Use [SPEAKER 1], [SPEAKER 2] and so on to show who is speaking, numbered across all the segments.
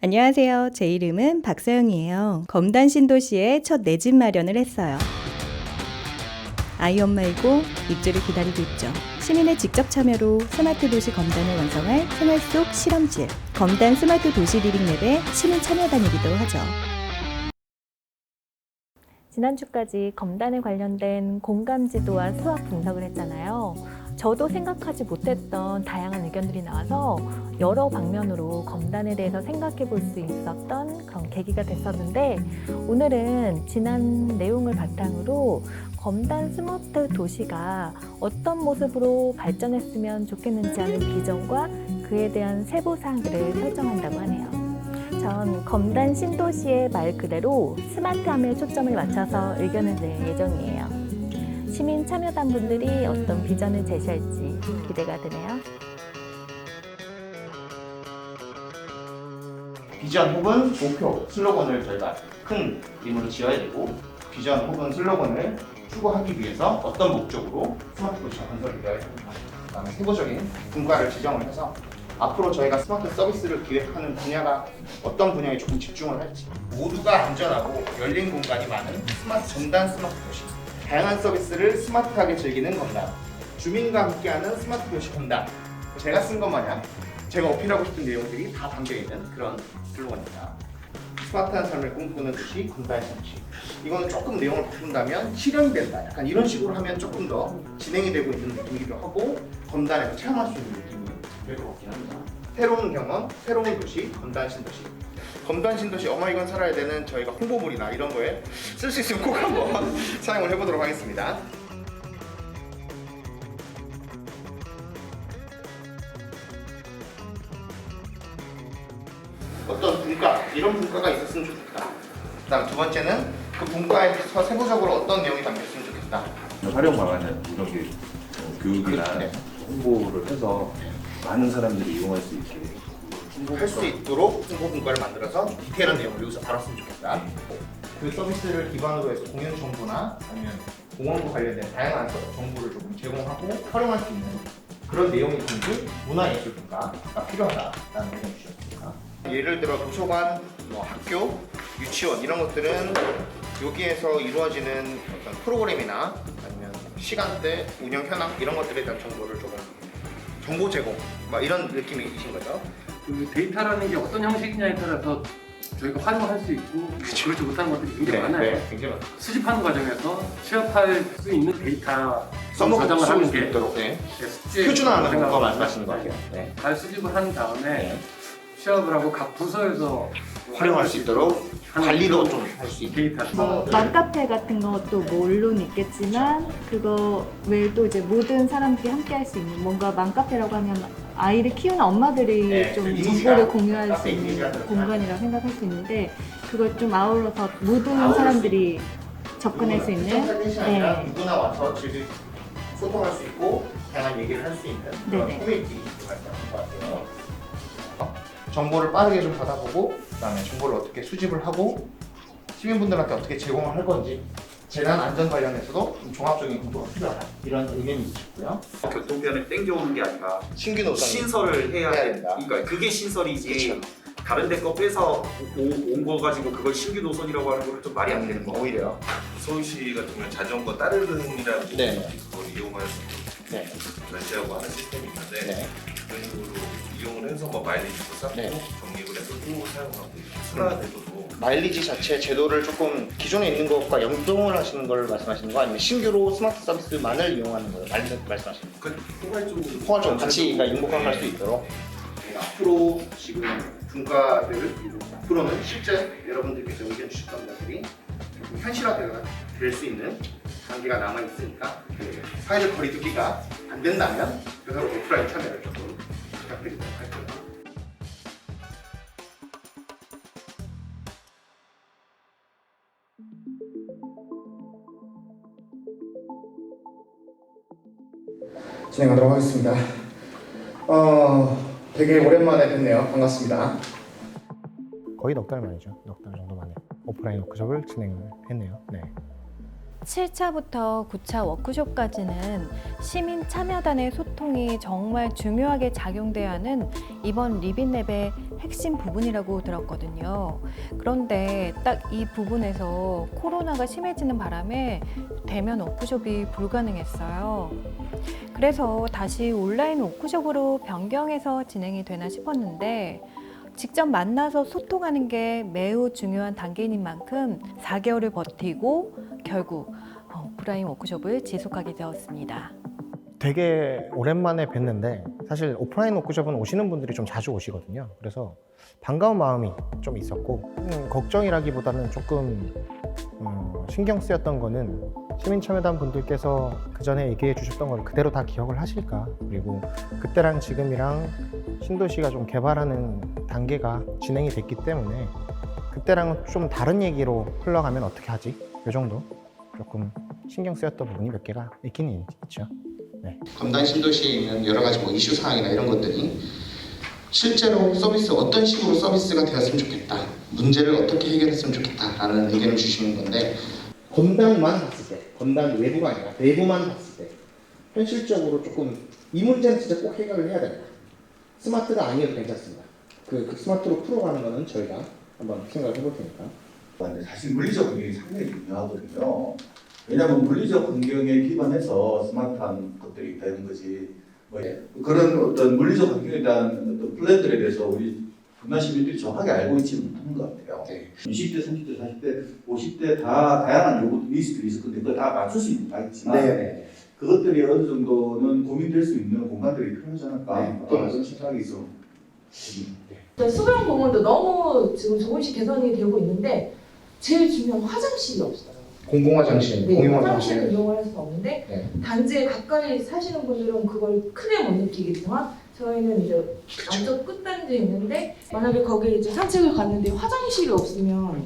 [SPEAKER 1] 안녕하세요. 제 이름은 박서영이에요. 검단 신도시에 첫 내 집 마련을 했어요. 아이 엄마이고 입주를 기다리고 있죠. 시민의 직접 참여로 스마트 도시 검단을 완성할 생활 속 실험실, 검단 스마트 도시 리빙랩의 시민 참여단이기도 하죠.
[SPEAKER 2] 지난주까지 검단에 관련된 공감 지도와 수학 분석을 했잖아요. 저도 생각하지 못했던 다양한 의견들이 나와서 여러 방면으로 검단에 대해서 생각해 볼 수 있었던 그런 계기가 됐었는데, 오늘은 지난 내용을 바탕으로 검단 스마트 도시가 어떤 모습으로 발전했으면 좋겠는지 하는 비전과 그에 대한 세부 사항들을 설정한다고 하네요. 전 검단 신도시의 말 그대로 스마트함에 초점을 맞춰서 의견을 낼 예정이에요. 시민 참여단 분들이 어떤 비전을 제시할지 기대가 되네요.
[SPEAKER 3] 비전 혹은 목표, 슬로건을 저희가 큰 그림으로 지어야 되고, 비전 혹은 슬로건을 추구하기 위해서 어떤 목적으로 스마트 도시와 건설을 되어야 됩니다. 그다음에 세부적인 분과를 지정을 해서 앞으로 저희가 스마트 서비스를 기획하는 분야가 어떤 분야에 조금 집중을 할지, 모두가 안전하고 열린 공간이 많은 스마트 전단 스마트 도시, 다양한 서비스를 스마트하게 즐기는 검단, 주민과 함께하는 스마트 도시 검단. 제가 쓴 것 마냥 제가 어필하고 싶은 내용들이 다 담겨있는 그런 슬로건입니다. 스마트한 삶을 꿈꾸는 도시 검단 신도시. 이거는 조금 내용을 바꾼다면 실현이 된다, 약간 이런 식으로 하면 조금 더 진행이 되고 있는 느낌이기도 하고, 검단에서 체험할 수 있는 느낌이 될 것 같긴 합니다. 새로운 경험, 새로운 도시, 검단 신도시. 검단 신도시, 이건 살아야 되는 저희가 홍보물이나 이런 거에 쓸 수 있으면 꼭 한번 사용을 해보도록 하겠습니다. 어떤 분과, 이런 분과가 있었으면 좋겠다. 그다음 두 번째는 그 분과에서 세부적으로 어떤 내용이 담겼으면 좋겠다.
[SPEAKER 4] 활용 방안은 이렇게 교육이나
[SPEAKER 3] 네.
[SPEAKER 4] 홍보를 해서 많은 사람들이 이용할 수 있게
[SPEAKER 3] 할 수 있도록 홍보 분과를 만들어서 디테일한 내용을 여기서 다뤘으면 좋겠다. 그 서비스를 기반으로 해서 공연 정보나 아니면 공원과 관련된 다양한 정보를 조금 제공하고 활용할 수 있는 그런 내용이 담긴 문화예술 분과가 필요하다라는 의견을 주셨습니다. 예를 들어 도서관, 학교, 유치원 이런 것들은 여기에서 이루어지는 어떤 프로그램이나 아니면 시간대, 운영 현황 이런 것들에 대한 정보를 조금 정보 제공 이런 느낌이신 거죠.
[SPEAKER 5] 그 데이터라는 게 어떤 형식이냐에 따라서 저희가 활용할 수 있고 그렇지 못한 것들이 굉장히 많아요.
[SPEAKER 3] 굉장히 많아요.
[SPEAKER 5] 수집하는 과정에서 취업할 수 있는 데이터
[SPEAKER 3] 써먹을
[SPEAKER 5] 저장을 하는
[SPEAKER 3] 수
[SPEAKER 5] 게
[SPEAKER 3] 있도록
[SPEAKER 5] 숙제
[SPEAKER 3] 표준화하는 거 말씀하시는 것 같아요. 네.
[SPEAKER 5] 잘 수집을 한 다음에
[SPEAKER 3] 네.
[SPEAKER 5] 취업을 하고 각 부서에서
[SPEAKER 3] 활용할 수 있도록 관리도 좀 할 수 있게.
[SPEAKER 5] 데이터
[SPEAKER 2] 맘카페 같은 것도 물론 있겠지만, 그거 외에도 이제 모든 사람들이 함께 할 수 있는, 뭔가 맘카페라고 하면 아이를 키우는 엄마들이
[SPEAKER 3] 네,
[SPEAKER 2] 좀
[SPEAKER 3] 이미지가,
[SPEAKER 2] 정보를 공유할 수
[SPEAKER 3] 카페
[SPEAKER 2] 있는
[SPEAKER 3] 이미지가 들어가요.
[SPEAKER 2] 공간이라고 생각할 수 있는데, 그걸 좀 아우러서 모든 사람들이 접근할 수 있는,
[SPEAKER 3] 특정 아니라
[SPEAKER 2] 네.
[SPEAKER 3] 누구나 와서 즐길 소통할 수 있고 다양한 얘기를 할 수 있는 그런
[SPEAKER 2] 네네.
[SPEAKER 3] 커뮤니티가 있는 것 같아요. 정보를 빠르게 좀 받아보고, 그다음에 정보를 어떻게 수집을 하고 시민분들한테 어떻게 제공을 할 건지, 재난 안전 관련해서도 좀 종합적인 공부가 필요하다, 이런 의견이 있으셨고요.
[SPEAKER 6] 교통편을 땡겨오는 게 아니라
[SPEAKER 3] 신규 노선
[SPEAKER 6] 신설을 해야
[SPEAKER 3] 해야
[SPEAKER 6] 된다.
[SPEAKER 3] 된다.
[SPEAKER 6] 그러니까 그게 신설이지.
[SPEAKER 3] 그쵸.
[SPEAKER 6] 다른 데 거 빼서 온 거 가지고 그걸 신규 노선이라고 하는 건 좀 말이 안 되는 거.
[SPEAKER 3] 오히려.
[SPEAKER 7] 서울시 같은 경우는 자전거 따르릉이라는
[SPEAKER 3] 네.
[SPEAKER 7] 그걸 이용할 수 있는
[SPEAKER 3] 네.
[SPEAKER 7] 결제하고 하는 시스템이 있는데
[SPEAKER 3] 네.
[SPEAKER 7] 그런 식으로 이용을 해서 마일리지도 쌓고
[SPEAKER 3] 네.
[SPEAKER 7] 적립을 해서 또 사용하고 순화돼도
[SPEAKER 3] 마일리지 자체 제도를 조금 기존에 있는 것과 연동을 하시는 걸 말씀하시는 거, 아니면 신규로 스마트 서비스만을 이용하는 거예요? 말씀하시는 거.
[SPEAKER 7] 그 포괄적으로
[SPEAKER 3] 포괄적으로 같이 융복할 수 있도록. 앞으로 지금 분과들을 앞으로는 실제 여러분들께서 의견 주셨던 것들이 조금 현실화될 수 있는 단계가 남아 있으니까, 그 사회적 거리두기가 안 된다면 그래서 오프라인 참여를 조금 부탁드리도록 할게요. 진행하도록 하겠습니다. 되게 오랜만에 뵙네요. 반갑습니다. 거의 넉 달 만이죠. 넉 달 정도 만에 오프라인 워크숍을 진행을 했네요. 네.
[SPEAKER 2] 7차부터 9차 워크숍까지는 시민 참여단의 소통이 정말 중요하게 작용돼야 하는 이번 리빙랩의 핵심 부분이라고 들었거든요. 그런데 딱 이 부분에서 코로나가 심해지는 바람에 대면 워크숍이 불가능했어요. 그래서 다시 온라인 워크숍으로 변경해서 진행이 되나 싶었는데 직접 만나서 소통하는 게 매우 중요한 단계인 만큼 4개월을 버티고 결국 오프라인 워크숍을 지속하게 되었습니다.
[SPEAKER 8] 되게 오랜만에 뵀는데 사실 오프라인 워크숍은 오시는 분들이 좀 자주 오시거든요. 그래서 반가운 마음이 좀 있었고 걱정이라기보다는 조금 신경 쓰였던 거는 시민참여단 분들께서 그 전에 얘기해 주셨던 걸 그대로 다 기억을 하실까, 그리고 그때랑 지금이랑 신도시가 좀 개발하는 단계가 진행이 됐기 때문에 그때랑은 좀 다른 얘기로 흘러가면 어떻게 하지? 이 정도 조금 신경 쓰였던 부분이 몇 개가 있긴 있죠. 네.
[SPEAKER 3] 검단 신도시에 있는 여러 가지 뭐 이슈 사항이나 이런 것들이 실제로 어떤 식으로 서비스가 되었으면 좋겠다, 문제를 어떻게 해결했으면 좋겠다라는 의견을 주시는 건데, 검단만 봤을 때, 검단 외부가 아니라 내부만 봤을 때 현실적으로 조금 이 문제는 진짜 꼭 해결을 해야 된다. 스마트가 아니어도 괜찮습니다. 그 스마트로 풀어가는 거는 저희가 한번 생각을 해볼 테니까.
[SPEAKER 9] 사실 물리적 환경이 상당히 중요하거든요. 왜냐하면 물리적 환경에 기반해서 스마트한 것들이 되는 거지. 뭐 그런 어떤 물리적 환경에 대한 어떤 플랜들에 대해서 우리 분당 시민들이 정확하게 알고 있지는 못하는 것 같아요.
[SPEAKER 3] 네.
[SPEAKER 9] 20대, 30대, 40대, 50대 다 다양한 요구 리스트들이 있을 건데 그걸 다 맞출 수 있는 다 있지만
[SPEAKER 3] 네.
[SPEAKER 9] 그것들이 어느 정도는 고민될 수 있는 공간들이 필요하지 않을까.
[SPEAKER 3] 네.
[SPEAKER 9] 그런 생각이 좀.
[SPEAKER 10] 수변 공원도 너무 지금 조금씩 개선이 되고 있는데 제일 중요한 화장실이 없어요.
[SPEAKER 3] 공공화장실,
[SPEAKER 10] 네,
[SPEAKER 3] 공용화장실.
[SPEAKER 10] 화장실을 이용을 할 수가 없는데
[SPEAKER 3] 네.
[SPEAKER 10] 단지에 가까이 사시는 분들은 그걸 크게 못 느끼겠지만 저희는 이제 완전 끝단지에 있는데 만약에 거기에 이제 산책을 갔는데 화장실이 없으면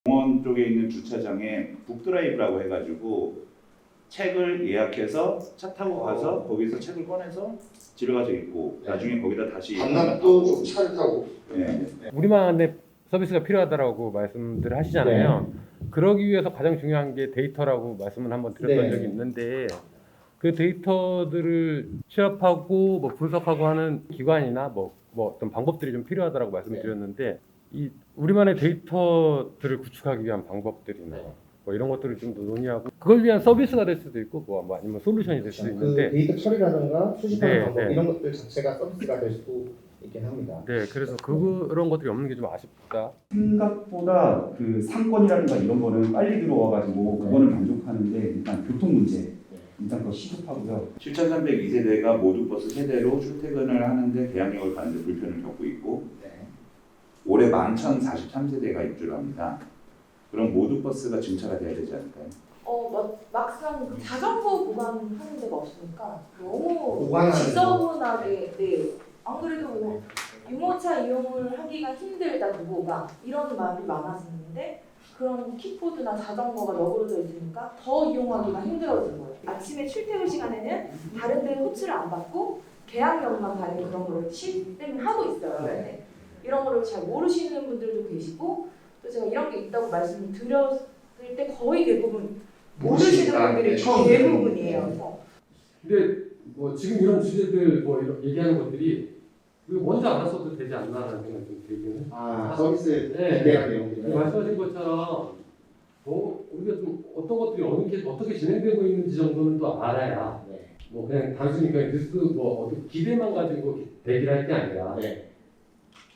[SPEAKER 11] 공원 쪽에 있는 주차장에 북드라이브라고 해가지고 책을 예약해서 차 타고 가서 거기서 책을 꺼내서 집에 가서 읽고 나중에 거기다 다시
[SPEAKER 3] 밤낮도 차를 타고.
[SPEAKER 11] 네.
[SPEAKER 5] 우리만의 서비스가 필요하다라고 말씀들을 하시잖아요. 그러기 위해서 가장 중요한 게 데이터라고 말씀을 한번 드렸던
[SPEAKER 3] 네.
[SPEAKER 5] 적이 있는데 그 데이터들을 취합하고 뭐 분석하고 하는 기관이나 뭐 어떤 방법들이 좀 필요하다라고 말씀을 드렸는데 이 우리만의 데이터들을 구축하기 위한 방법들이나 뭐 이런 것들을 좀 더 논의하고 그걸 위한 서비스가 될 수도 있고 뭐 아니면 솔루션이 될 수도 있는데
[SPEAKER 3] 데이터 처리라든가 수집하는 방법
[SPEAKER 5] 네.
[SPEAKER 3] 이런 것들 자체가 서비스가 될 수도 있긴 합니다.
[SPEAKER 5] 네, 그래서 그런 것들이 없는 게 좀 아쉽다.
[SPEAKER 11] 생각보다 그 상권이라든가 이런 거는 빨리 들어와가지고 그거는 만족하는데 일단 교통 문제 일단 그거 시급하고요. 7,302세대가 모두 버스 세대로 출퇴근을 하는데 대항력을 가는데 불편을 겪고 있고 올해 11,043세대가 입주를 합니다. 그럼 모두 버스가 증차가 돼야 되지 않을까요?
[SPEAKER 10] 막상 자전거 보관하는 데가 없으니까 너무
[SPEAKER 3] 보관하는
[SPEAKER 10] 지저분하게 안 그래도 뭐 유모차 이용을 하기가 힘들다 부부가 이런 말이 많았었는데 그런 킥보드나 자전거가 너그러져 있으니까 더 이용하기가 힘들어진 거예요. 아침에 출퇴근 시간에는 다른 데는 호출을 안 받고 계약력만 받는 그런 거를 시스템을 하고 있어요. 네. 이런 거를 잘 모르시는 분들도 계시고 또 제가 이런 게 있다고 말씀을 드렸을 때 거의 대부분 모르시는 분들이 대부분이에요. 그래서
[SPEAKER 5] 근데 뭐 지금 이런 주제들 뭐 이런 얘기하는 것들이 먼저 알았어도 되지 않나라는 생각이 좀 들기는.
[SPEAKER 3] 서비스
[SPEAKER 5] 네.
[SPEAKER 3] 기대가 내용들은
[SPEAKER 5] 말씀하신 것처럼 우리가 좀 어떤 것들이 어떻게 진행되고 있는지 정도는 또 알아야 뭐 그냥 단순히 그냥 뉴스 뭐 어디 기대만 가지고 대기를 할 게 아니라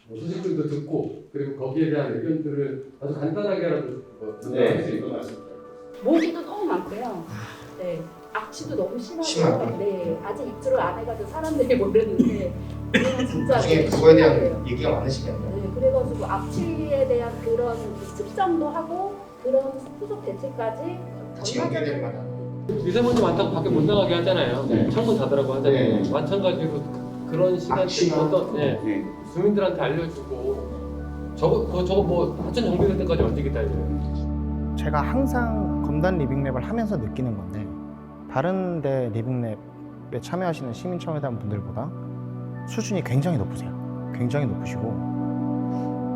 [SPEAKER 5] 뭐 소식들도 듣고 그리고 거기에 대한 의견들을 아주 간단하게라도 전달할 수 있고.
[SPEAKER 12] 모기도 너무 많고요. 네. 악취도 너무 심하고, 네. 아직 입주를 안 해가지고 사람들이 모르는데 그냥 진짜
[SPEAKER 3] 나중에 그거에 대한 얘기가 많으시겠네요.
[SPEAKER 12] 네, 그래가지고 악취에 대한 그런 측정도 하고 그런 후속 대책까지
[SPEAKER 3] 같이 연계될 만한.
[SPEAKER 5] 미세먼지 많다고 밖에 못 나가게 하잖아요.
[SPEAKER 3] 네.
[SPEAKER 5] 창문 닫으라고 하잖아요.
[SPEAKER 3] 네.
[SPEAKER 5] 마찬가지로 그런 시간대 어떤 주민들한테 알려주고 저거 뭐 하천 정비될 때까지 언제 기다려요?
[SPEAKER 8] 제가 항상 검단 리빙랩을 하면서 느끼는 건데 다른 데 리빙랩에 참여하시는 시민참여단 분들보다 수준이 굉장히 높으세요. 굉장히 높으시고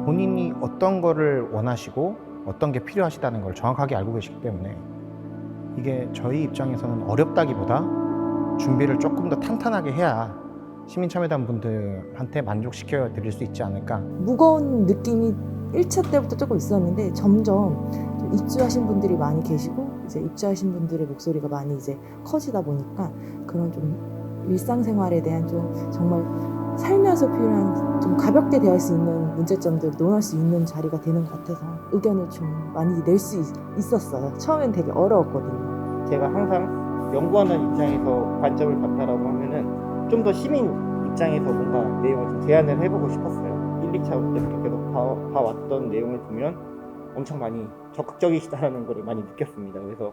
[SPEAKER 8] 본인이 어떤 거를 원하시고 어떤 게 필요하시다는 걸 정확하게 알고 계시기 때문에 이게 저희 입장에서는 어렵다기보다 준비를 조금 더 탄탄하게 해야 시민참여단 분들한테 만족시켜 드릴 수 있지 않을까.
[SPEAKER 13] 무거운 느낌이 1차 때부터 조금 있었는데 점점 좀 입주하신 분들이 많이 계시고 이제 입주하신 분들의 목소리가 많이 이제 커지다 보니까 그런 좀 일상생활에 대한 좀 정말 살면서 필요한 좀 가볍게 대할 수 있는 문제점들을 논할 수 있는 자리가 되는 것 같아서 의견을 좀 많이 낼 수 있었어요. 처음엔 되게 어려웠거든요.
[SPEAKER 14] 제가 항상 연구하는 입장에서 관점을 봤다라고 하면은 좀 더 시민 입장에서 뭔가 내용을 좀 제안을 해보고 싶었어요. 1, 2차 때부터 계속 봐왔던 내용을 보면 엄청 많이 적극적이시다라는 걸 많이 느꼈습니다. 그래서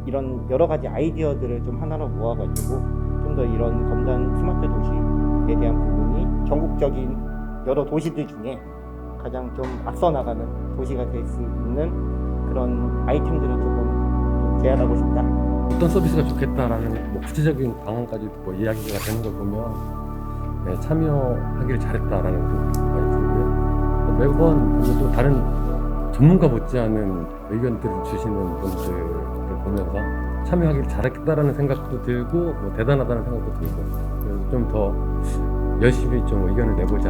[SPEAKER 14] 이런 여러 가지 아이디어들을 좀 하나로 모아가지고 좀 더 이런 검단 스마트 도시에 대한 부분이 전국적인 여러 도시들 중에 가장 좀 앞서 나가는 도시가 될 수 있는 그런 아이템들을 조금 제안하고 싶다.
[SPEAKER 5] 어떤 서비스가 좋겠다라는 뭐 구체적인 방안까지 뭐 이야기가 되는 걸 보면 네, 참여하기를 잘했다라는 생각이 많이 들고요. 매번 또 다른 전문가 못지않은 의견들을 주시는 분들을 보면서 참여하기를 잘했다라는 생각도 들고 뭐 대단하다는 생각도 들고 그래서 좀 더 열심히 좀 의견을 내보자